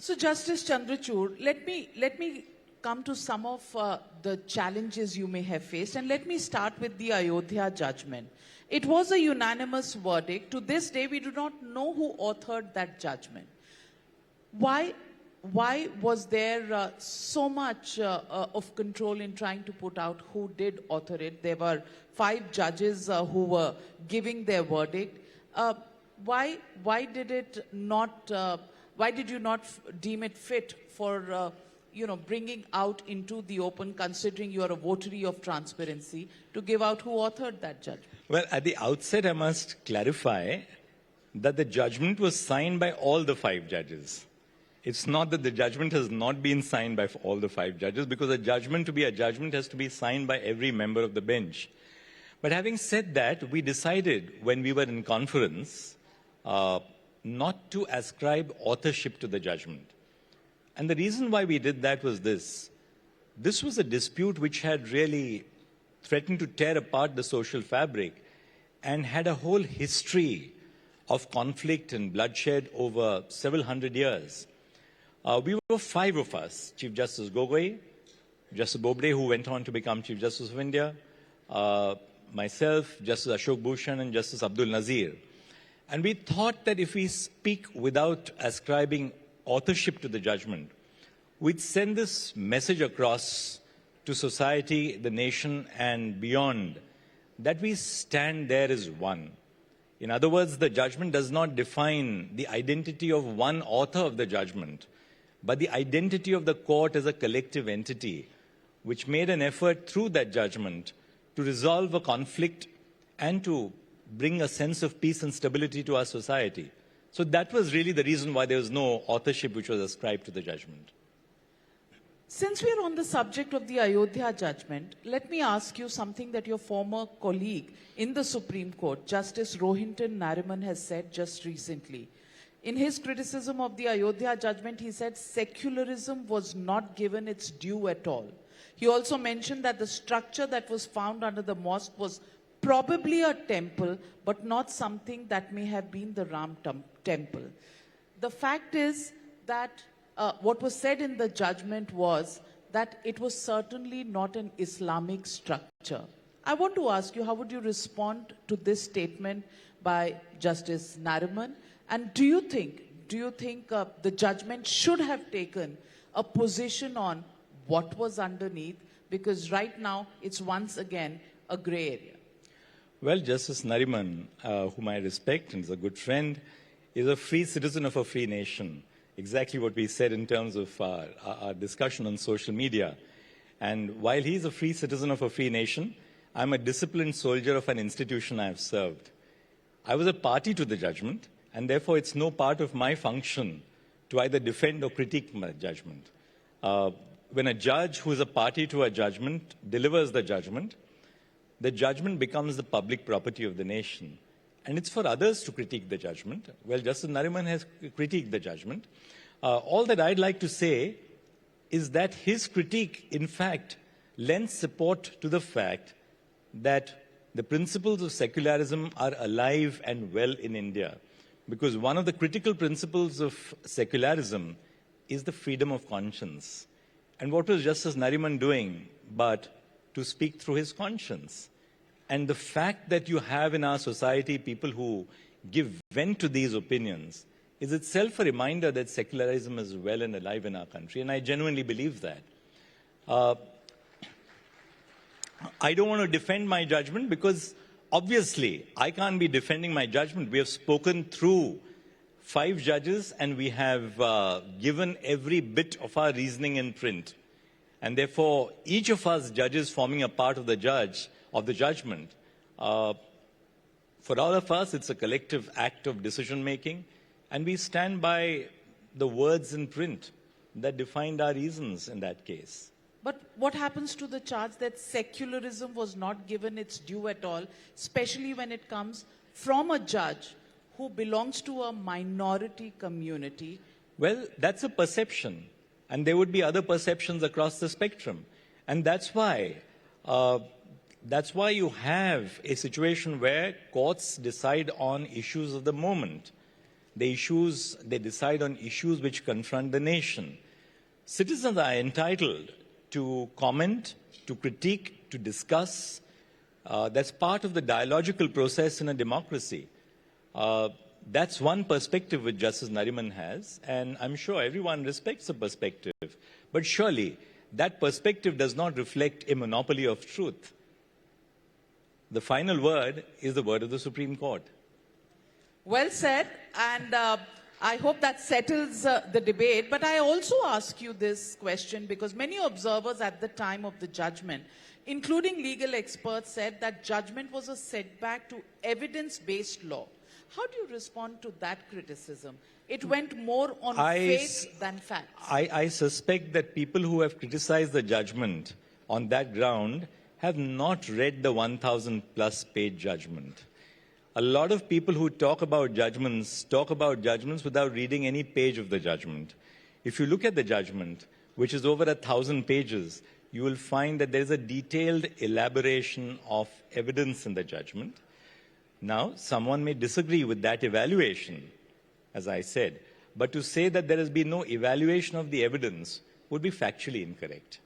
So, Justice Chandrachud, let me come to some of the challenges you may have faced, and let me start with the Ayodhya judgment. It was a unanimous verdict. To this day, we do not know who authored that judgment. Why was there so much of control in trying to put out who did author it? There were 5 judges who were giving their verdict. Why did it not? Why did you not deem it fit for bringing out into the open, considering you are a votary of transparency, to give out who authored that judgment? Well, at the outset, I must clarify that the judgment was signed by all the 5 judges. It's not that the judgment has not been signed by all the 5 judges, because a judgment, to be a judgment, has to be signed by every member of the bench. But having said that, we decided when we were in conference not to ascribe authorship to the judgment. And the reason why we did that was this. This was a dispute which had really threatened to tear apart the social fabric and had a whole history of conflict and bloodshed over several hundred years. We were 5 of us: Chief Justice Gogoi, Justice Bobde, who went on to become Chief Justice of India, myself, Justice Ashok Bhushan, and Justice Abdul Nazir. And we thought that if we speak without ascribing authorship to the judgment, we'd send this message across to society, the nation, and beyond, that we stand there as one. In other words, the judgment does not define the identity of one author of the judgment, but the identity of the court as a collective entity, which made an effort through that judgment to resolve a conflict and to bring a sense of peace and stability to our society. So that was really the reason why there was no authorship which was ascribed to the judgment. Since we are on the subject of the Ayodhya judgment, let me ask you something that your former colleague in the Supreme Court, Justice Rohinton Nariman, has said just recently. In his criticism of the Ayodhya judgment, he said secularism was not given its due at all. He also mentioned that the structure that was found under the mosque was probably a temple, but not something that may have been the Ram temple. The fact is that what was said in the judgment was that it was certainly not an Islamic structure. I want to ask you, how would you respond to this statement by Justice Nariman? And do you think the judgment should have taken a position on what was underneath? Because right now, it's once again a gray area. Well, Justice Nariman, whom I respect and is a good friend, is a free citizen of a free nation. Exactly what we said in terms of our discussion on social media. And while he's a free citizen of a free nation, I'm a disciplined soldier of an institution I have served. I was a party to the judgment, and therefore it's no part of my function to either defend or critique my judgment. When a judge who is a party to a judgment delivers the judgment becomes the public property of the nation. And it's for others to critique the judgment. Well, Justice Nariman has critiqued the judgment. All that I'd like to say is that his critique, in fact, lends support to the fact that the principles of secularism are alive and well in India. Because one of the critical principles of secularism is the freedom of conscience. And what was Justice Nariman doing but to speak through his conscience? And the fact that you have in our society people who give vent to these opinions is itself a reminder that secularism is well and alive in our country, and I genuinely believe that. I don't want to defend my judgment because obviously I can't be defending my judgment. We have spoken through 5 judges and we have given every bit of our reasoning in print. And therefore, each of us judges forming a part of the judgment, for all of us, it's a collective act of decision-making, and we stand by the words in print that defined our reasons in that case. But what happens to the charge that secularism was not given its due at all, especially when it comes from a judge who belongs to a minority community? Well, that's a perception, and there would be other perceptions across the spectrum. And that's why you have a situation where courts decide on issues of the moment. They decide on issues which confront the nation. Citizens are entitled to comment, to critique, to discuss. That's part of the dialogical process in a democracy. That's one perspective which Justice Nariman has, and I'm sure everyone respects the perspective. But surely, that perspective does not reflect a monopoly of truth. The final word is the word of the Supreme Court. Well said, and I hope that settles the debate. But I also ask you this question because many observers at the time of the judgment, including legal experts, said that judgment was a setback to evidence-based law. How do you respond to that criticism? It went more on faith than facts. I suspect that people who have criticized the judgment on that ground have not read the 1,000-plus page judgment. A lot of people who talk about judgments without reading any page of the judgment. If you look at the judgment, which is over 1,000 pages, you will find that there is a detailed elaboration of evidence in the judgment. Now, someone may disagree with that evaluation, as I said, but to say that there has been no evaluation of the evidence would be factually incorrect.